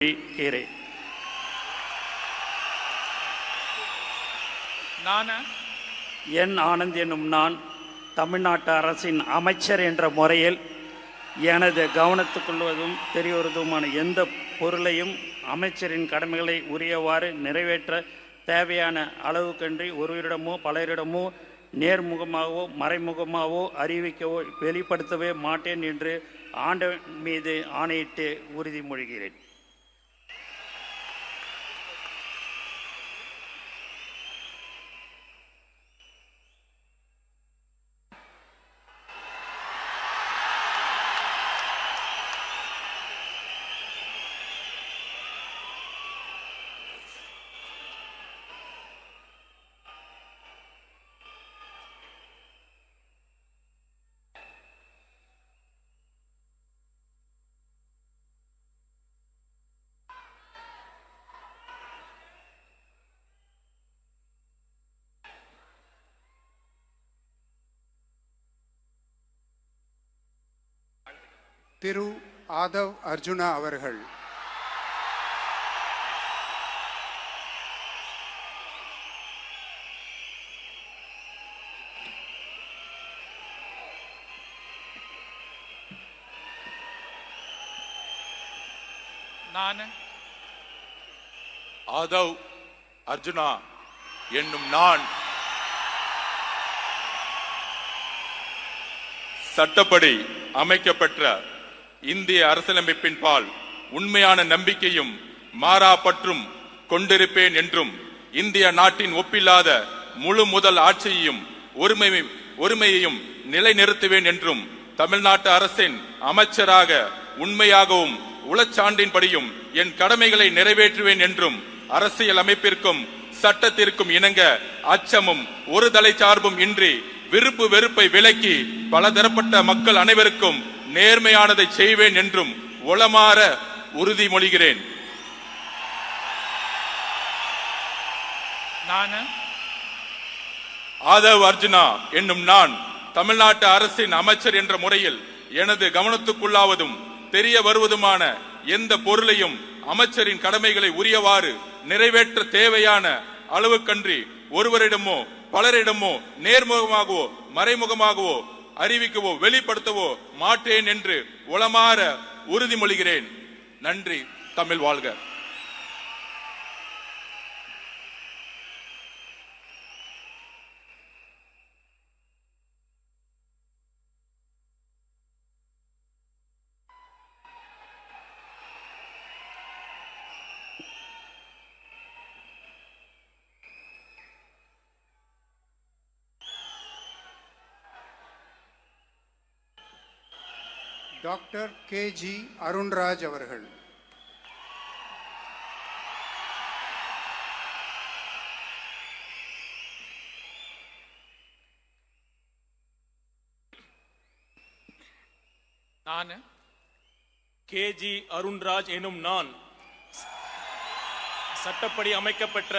கீரை. என் ஆனந்த் என்னும் நான் தமிழ்நாட்டு அரசின் அமைச்சர் என்ற முறையில் எனது கவனத்துக்கொள்வதும் தெரியவருவதுமான எந்த பொருளையும் அமைச்சரின் கடமைகளை உரியவாறு நிறைவேற்ற தேவையான அளவுக்கன்றி ஒருவரிடமோ பலரிடமோ நேர்முகமாகவோ மறைமுகமாகவோ அறிவிக்கவோ வெளிப்படுத்தவே மாட்டேன் என்று ஆண்டவன் மீது ஆணையிட்டு உறுதிமொழிகிறேன். திரு ஆதவ் அர்ஜுனா அவர்கள். நான் ஆதவ் அர்ஜுனா என்னும் நான் சட்டப்படி அமைக்கப்பெற்ற இந்திய அரசியலமைப்பின் பால் உண்மையான நம்பிக்கையும் மாறா பற்றும் கொண்டிருப்பேன் என்றும் இந்திய நாட்டின் ஒப்பில்லாத முழு முதல் ஆட்சியையும் ஒருமையையும் நிலைநிறுத்துவேன் என்றும் தமிழ்நாட்டு அரசின் அமைச்சராக உண்மையாகவும் உளச்சான்றின்படியும் என் கடமைகளை நிறைவேற்றுவேன் என்றும் அரசியல் அமைப்பிற்கும் சட்டத்திற்கும் இணங்க அச்சமும் ஒரு தலை சார்பும் இன்றி விருப்பு வெறுப்பை விலக்கி பலதரப்பட்ட மக்கள் அனைவருக்கும் நேர்மையானதை செய்வேன் என்றும் உளமாற உறுதிமொழிகிறேன். ஆதவ் அர்ஜுனா என்னும் நான் தமிழ்நாட்டு அரசின் அமைச்சர் என்ற முறையில் எனது கவனத்துக்குள்ளாவதும் தெரிய வருவதுமான எந்த பொருளையும் அமைச்சரின் கடமைகளை உரியவாறு நிறைவேற்ற தேவையான அளவுக்கன்றி ஒருவரிடமோ பலரிடமோ நேர்முகமாகவோ மறைமுகமாகவோ அறிவிக்கவோ வெளிப்படுத்தவோ மாட்டேன் என்று உளமாற உறுதிமொழிகிறேன். நன்றி. தமிழ் வாழ்க. டாக்டர் கே.ஜி. அருண்ராஜ் அவர்கள். நான் கே.ஜி. அருண்ராஜ் எனும் நான் சட்டப்படி அமைக்கப்பெற்ற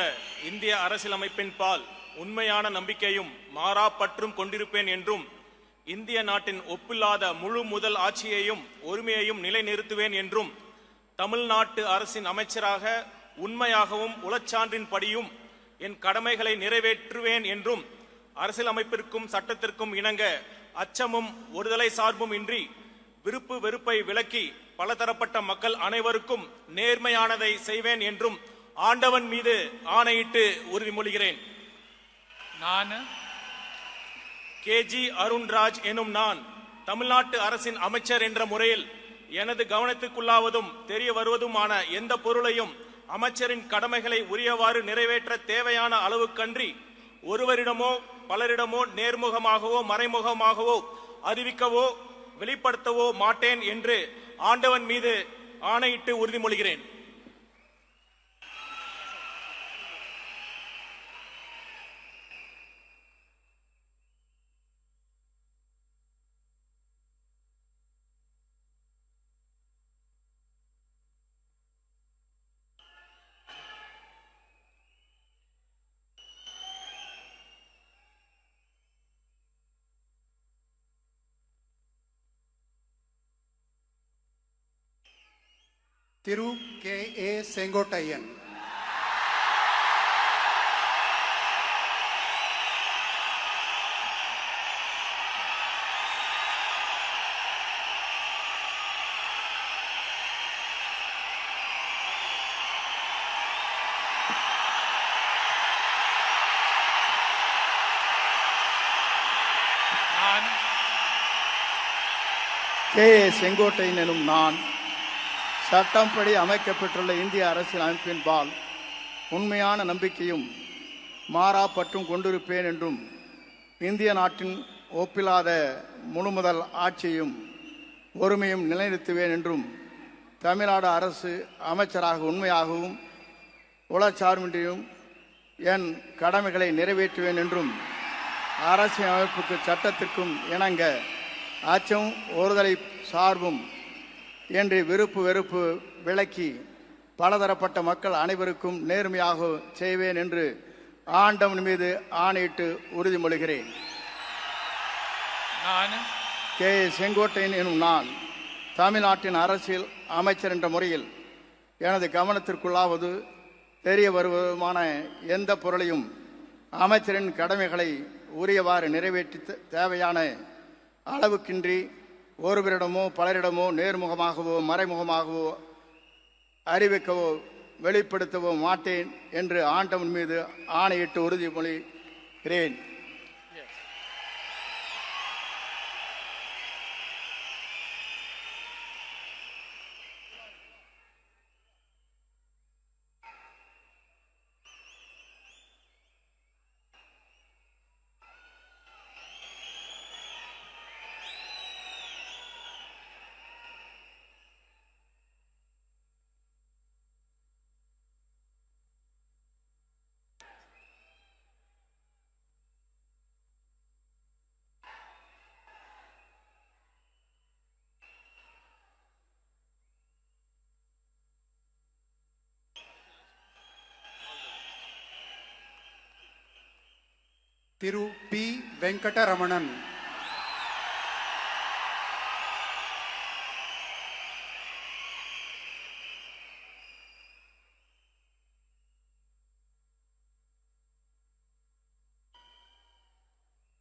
இந்திய அரசியலமைப்பின் பால் உண்மையான நம்பிக்கையும் மாறா பற்றும் கொண்டிருப்பேன் என்றும் இந்திய நாட்டின் ஒப்பில்லாத முழு முதல் ஆட்சியையும் ஒருமையையும் நிலைநிறுத்துவேன் என்றும் தமிழ்நாட்டு அரசின் அமைச்சராக உண்மையாகவும் உளச்சான்றின்படியும் என் கடமைகளை நிறைவேற்றுவேன் என்றும் அரசியலமைப்பிற்கும் சட்டத்திற்கும் இணங்க அச்சமும் ஒருதலை சார்பும் இன்றி விருப்பு வெறுப்பை விலக்கி பலதரப்பட்ட மக்கள் அனைவருக்கும் நேர்மையானதை செய்வேன் என்றும் ஆண்டவன் மீது ஆணையிட்டு உறுதிமொழிகிறேன். நான் கே.ஜி. அருண்ராஜ் எனும் நான் தமிழ்நாட்டு அரசின் அமைச்சர் என்ற முறையில் எனது கவனத்துக்குள்ளாவதும் தெரிய வருவதுமான எந்த பொருளையும் அமைச்சரின் கடமைகளை உரியவாறு நிறைவேற்ற தேவையான அளவுக்கன்றி ஒருவரிடமோ பலரிடமோ நேர்முகமாகவோ மறைமுகமாகவோ அறிவிக்கவோ வெளிப்படுத்தவோ மாட்டேன் என்று ஆண்டவன் மீது ஆணையிட்டு உறுதிமொழிகிறேன். திரு கே ஏ செங்கோட்டையன், நான் கே ஏ செங்கோட்டையன் எனும் நான் சட்டப்படி அமைக்கப்பட்டுள்ள இந்திய அரசியல் அமைப்பின்பால் உண்மையான நம்பிக்கையும் மாறா பற்றும் கொண்டிருப்பேன் என்றும் இந்திய நாட்டின் ஒப்பில்லாத முழுமுதல் ஆட்சியையும் ஒருமையும் நிலைநிறுத்துவேன் என்றும் தமிழ்நாடு அரசு அமைச்சராக உண்மையாகவும் உளச்சார்பின்றியும் என் கடமைகளை நிறைவேற்றுவேன் என்றும் அரசியல் அமைப்புக்கு சட்டத்திற்கும் இணங்க அச்சம் ஒருதலை சார்பும் என்று விருப்பு வெறுப்பு விலக்கி பலதரப்பட்ட மக்கள் அனைவருக்கும் நேர்மையாக செய்வேன் என்று ஆண்டவன் மீது ஆணையிட்டு உறுதிமொழிகிறேன். நான் கே ஏ செங்கோட்டையன் எனும் நான் தமிழ்நாட்டின் அரசியல் அமைச்சர் என்ற முறையில் எனது கவனத்திற்குள்ளாவது தெரிய வருவதுமான எந்த பொருளையும் அமைச்சரின் கடமைகளை உரியவாறு நிறைவேற்றி தேவையான அளவுக்கின்றி ஒருவரிடமோ பலரிடமோ நேர்முகமாகவோ மறைமுகமாகவோ அறிவிக்கவோ வெளிப்படுத்தவோ மாட்டேன் என்று ஆண்டவன் மீது ஆணையிட்டு உறுதிமொழிகிறேன். திரு பி வெங்கடரமணன்,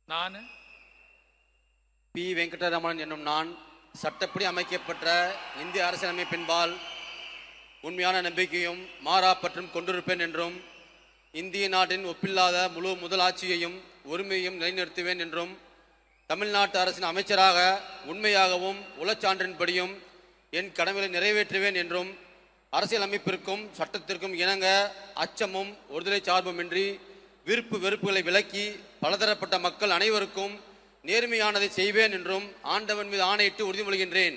நான் பி வெங்கடரமணன் என்னும் நான் சட்டப்படி அமைக்கப்பட்ட இந்திய அரசியலமைப்பின்பால் உண்மையான நம்பிக்கையும் மாறா பற்றும் கொண்டிருப்பேன் என்றும் இந்திய நாட்டின் ஒப்பில்லாத முழு முதலாட்சியையும் ஒருமையையும் நிலைநிறுத்துவேன் என்றும் தமிழ்நாட்டு அரசின் அமைச்சராக உண்மையாகவும் உளச்சான்றின்படியும் என் கடமைகளை நிறைவேற்றுவேன் என்றும் அரசியல் அமைப்பிற்கும் சட்டத்திற்கும் இணங்க அச்சமும் ஒருதலை சார்புமின்றி விருப்பு வெறுப்புகளை விலக்கி பலதரப்பட்ட மக்கள் அனைவருக்கும் நேர்மையானதை செய்வேன் என்றும் ஆண்டவன் மீது ஆணையிட்டு உறுதிமொழிகின்றேன்.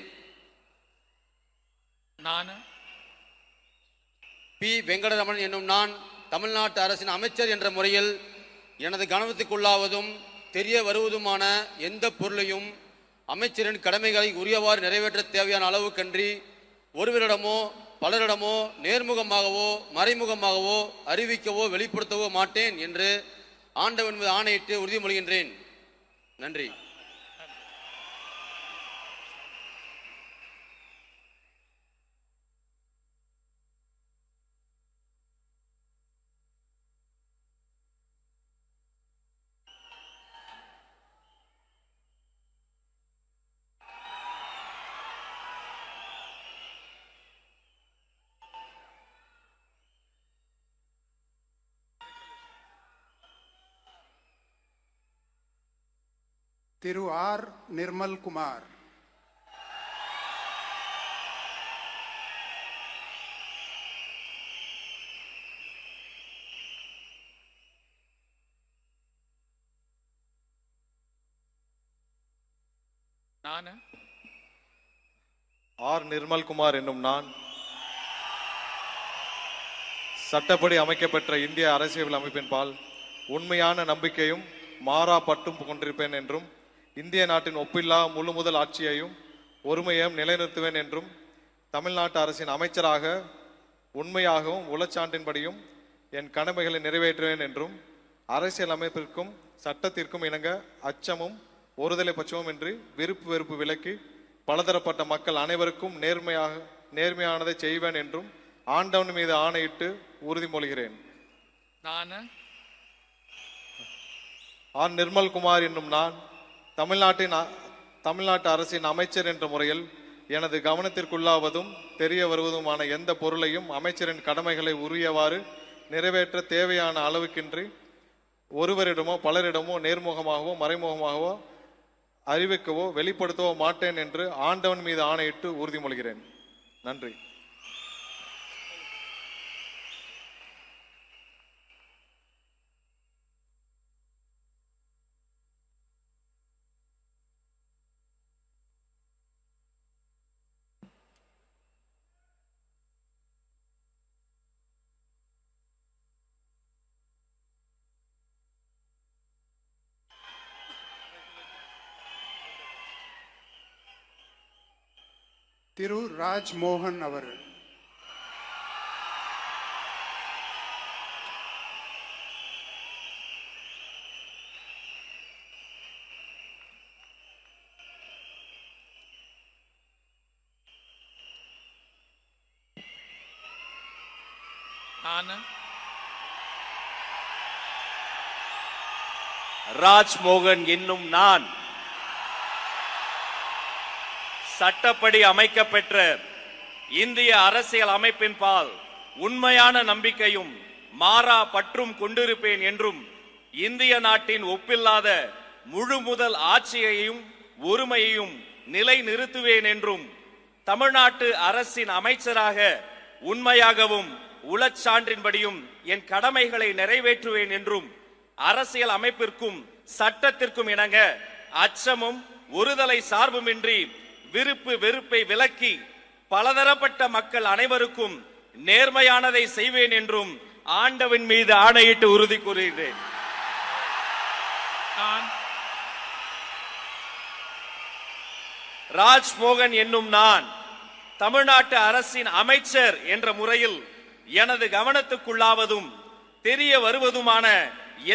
நான் பி வெங்கடரமணன் என்னும் நான் தமிழ்நாட்டு அரசின் அமைச்சர் என்ற முறையில் எனது கவனத்துக்குள்ளாவதும் தெரிய வருவதுமான எந்த பொருளையும் அமைச்சரின் கடமைகளை உரியவாறு நிறைவேற்ற தேவையான அளவுக்கன்றி ஒருவரிடமோ பலரிடமோ நேர்முகமாகவோ மறைமுகமாகவோ அறிவிக்கவோ வெளிப்படுத்தவோ மாட்டேன் என்று ஆண்டவன் மீது ஆணையிட்டு உறுதிமொழிகின்றேன். நன்றி. திரு ஆர் நிர்மல் குமார், நான் ஆர் நிர்மல்குமார் என்னும் நான் சட்டப்படி அமைக்கப்பெற்ற இந்திய அரசியல் அமைப்பின்பால் உண்மையான நம்பிக்கையும் மாறா பற்றும் கொண்டிருப்பேன் என்றும் இந்திய நாட்டின் ஒப்பில்லா முழு முதல் ஆட்சியையும் ஒருமையையும் நிலைநிறுத்துவேன் என்றும் தமிழ்நாட்டு அரசின் அமைச்சராக உண்மையாகவும் உளச்சான்றின்படியும் என் கடமைகளை நிறைவேற்றுவேன் என்றும் அரசியல் அமைப்பிற்கும் சட்டத்திற்கும் இணங்க அச்சமும் ஒருதலை பட்சமும் இன்றி விருப்பு வெறுப்பு விலக்கி பலதரப்பட்ட மக்கள் அனைவருக்கும் நேர்மையானதை செய்வேன் என்றும் ஆண்டவன் மீது ஆணையிட்டு உறுதிமொழிகிறேன். நான் ஆர் நிர்மல்குமார் என்னும் நான் தமிழ்நாட்டு அரசின் அமைச்சர் என்ற முறையில் எனது கவனத்திற்குள்ளாவதும் தெரிய வருவதுமான எந்த பொருளையும் அமைச்சரின் கடமைகளை உரியவாறு நிறைவேற்ற தேவையான அளவுக்கின்றி ஒருவரிடமோ பலரிடமோ நேர்முகமாகவோ மறைமுகமாகவோ அறிவிக்கவோ வெளிப்படுத்தவோ மாட்டேன் என்று ஆண்டவன் மீது ஆணையிட்டு உறுதிமொழிகிறேன். நன்றி. திரு ராஜ்மோகன் அவர்கள். நான் ராஜ்மோகன் என்னும் நான் சட்டப்படி அமைக்கப்பெற்ற இந்திய அரசியல் அமைப்பின் பால் உண்மையான நம்பிக்கையும் மாறா பற்றும் கொண்டிருப்பேன் என்றும் இந்திய நாட்டின் ஒப்பில்லாத முழு முதல் ஆட்சியையும் ஒருமையையும் நிலை நிறுத்துவேன் என்றும் தமிழ்நாட்டு அரசின் அமைச்சராக உண்மையாகவும் உளச்சான்றின்படியும் என் கடமைகளை நிறைவேற்றுவேன் என்றும் அரசியல் அமைப்பிற்கும் சட்டத்திற்கும் இணங்க அச்சமும் ஒருதலை சார்புமின்றி விருப்பு வெறுப்பை விலக்கி பலதரப்பட்ட மக்கள் அனைவருக்கும் நேர்மையானதை செய்வேன் என்றும் ஆண்டவன் மீது ஆணையிட்டு உறுதி கூறுகிறேன். நான் ராஜ்மோகன் என்னும் நான் தமிழ்நாட்டு அரசின் அமைச்சர் என்ற முறையில் எனது கவனத்துக்குள்ளாவதும் தெரிய வருவதுமான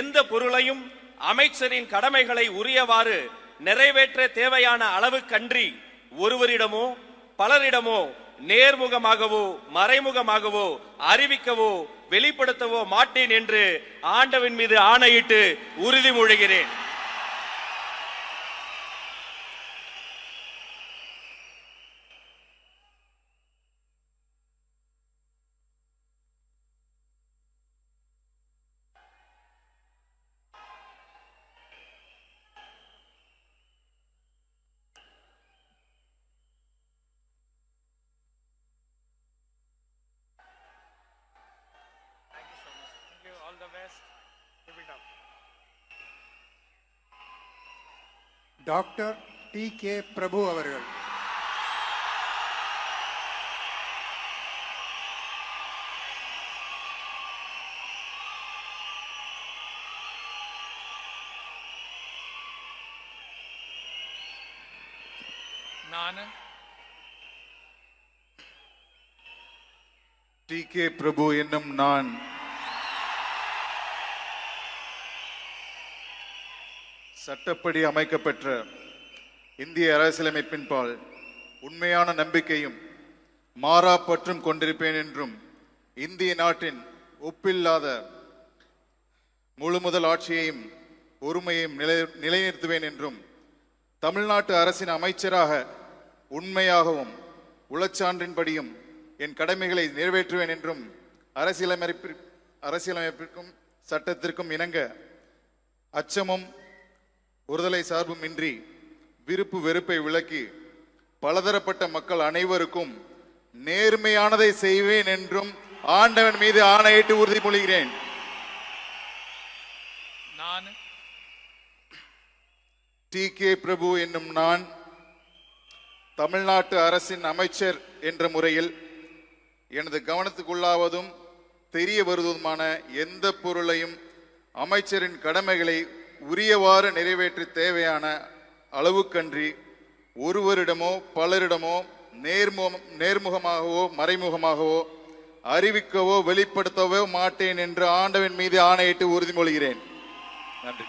எந்த பொருளையும் அமைச்சரின் கடமைகளை உரியவாறு நிறைவேற்ற தேவையான அளவுக்கன்றி ஒருவரிடமோ பலரிடமோ நேர்முகமாகவோ மறைமுகமாகவோ அறிவிக்கவோ வெளிப்படுத்தவோ மாட்டேன் என்று ஆண்டவன் மீது ஆணையிட்டு உறுதிமொழிகிறேன். all the best. Keep it up. Doctor D K Prabhu அவர்கள். நான் டி கே பிரபு என்னும் நான் சட்டப்படி அமைக்கப்பெற்ற இந்திய அரசியலமைப்பின் பால் உண்மையான நம்பிக்கையும் மாறா பற்றும் கொண்டிருப்பேன் என்றும் இந்திய நாட்டின் ஒப்பில்லாத முழு முதல் ஆட்சியையும் ஒருமையையும் நிலைநிறுத்துவேன் என்றும் தமிழ்நாட்டு அரசின் அமைச்சராக உண்மையாகவும் உளச்சான்றின்படியும் என் கடமைகளை நிறைவேற்றுவேன் என்றும் அரசியலமைப்பிற்கும் சட்டத்திற்கும் இணங்க அச்சமும் ஒருதலை சார்பும் இன்றி விருப்பு வெறுப்பை விலக்கி பலதரப்பட்ட மக்கள் அனைவருக்கும் நேர்மையானதை செய்வேன் என்றும் ஆண்டவன் மீது ஆணையிட்டு உறுதிமொழிகிறேன். நான் டி கே பிரபு என்னும் நான் தமிழ்நாட்டு அரசின் அமைச்சர் என்ற முறையில் எனது கவனத்துக்குள்ளாவதும் தெரிய வருவதுமான எந்த பொருளையும் அமைச்சரின் கடமைகளை உரியவாறு நிறைவேற்ற தேவையான அளவுக்கன்றி ஒருவரிடமோ பலரிடமோ நேர்முகமாகவோ மறைமுகமாகவோ அறிவிக்கவோ வெளிப்படுத்தவோ மாட்டேன் என்று ஆண்டவன் மீது ஆணையிட்டு உறுதிமொழிகிறேன். நன்றி.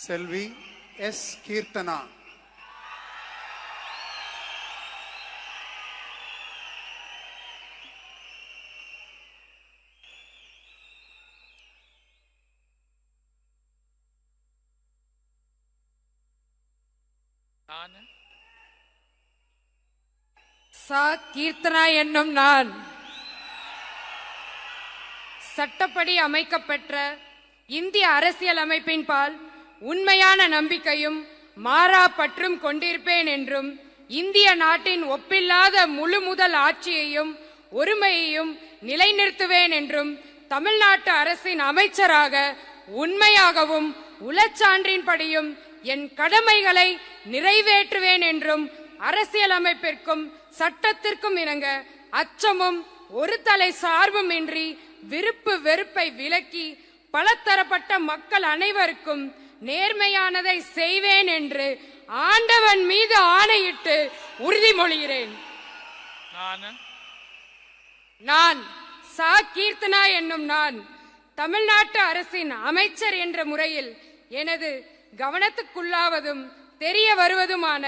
செல்வி எஸ் கீர்த்தனா, நான் சா கீர்த்தனா என்னும் நான் சட்டப்படி அமைக்கப்பெற்ற இந்திய அரசியல் அமைப்பின் பால் உண்மையான நம்பிக்கையும் மாறா பற்றும் கொண்டிருப்பேன் என்றும் இந்திய நாட்டின் ஒப்பில்லாத முழு முதல் ஆட்சியையும் ஒருமையையும் நிலைநிறுத்துவேன் என்றும் தமிழ்நாட்டு அரசின் அமைச்சராக உண்மையாகவும் உளச்சான்றின்படியும் என் கடமைகளை நிறைவேற்றுவேன் என்றும் அரசியலமைப்பிற்கும் சட்டத்திற்கும் இணங்க அச்சமும் ஒரு தலை சார்பும் இன்றி விருப்பு வெறுப்பை விலக்கி பலதரப்பட்ட மக்கள் அனைவருக்கும் நேர்மையானதை செய்வேன் என்று ஆண்டவன் மீது ஆணையிட்டு உறுதிமொழிகிறேன். நான் சா கீர்த்தனா என்னும் நான் தமிழ்நாட்டு அரசின் அமைச்சர் என்ற முறையில் எனது கவனத்துக்குள்ளாவதும் தெரிய வருவதுமான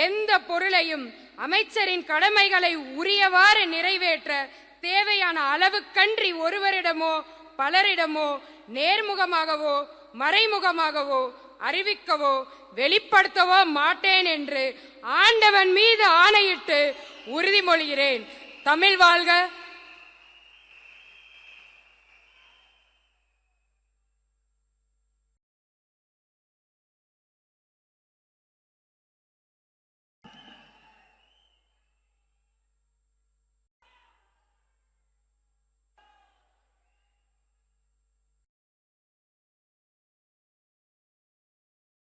எந்த பொருளையும் அமைச்சரின் கடமைகளை உரியவாறு நிறைவேற்ற தேவையான அளவுக்கன்றி ஒருவரிடமோ பலரிடமோ நேர்முகமாகவோ மறைமுகமாகவோ அறிவிக்கவோ வெளிப்படுத்தவோ மாட்டேன் என்று ஆண்டவன் மீது ஆணையிட்டு உறுதிமொழிகிறேன். தமிழ் வாழ்க.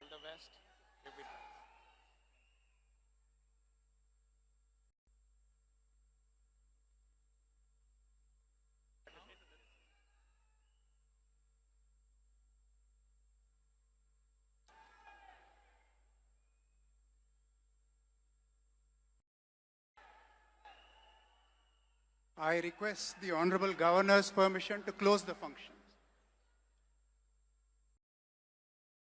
the best. Keep it up. I request the Honorable Governor's permission to close the function.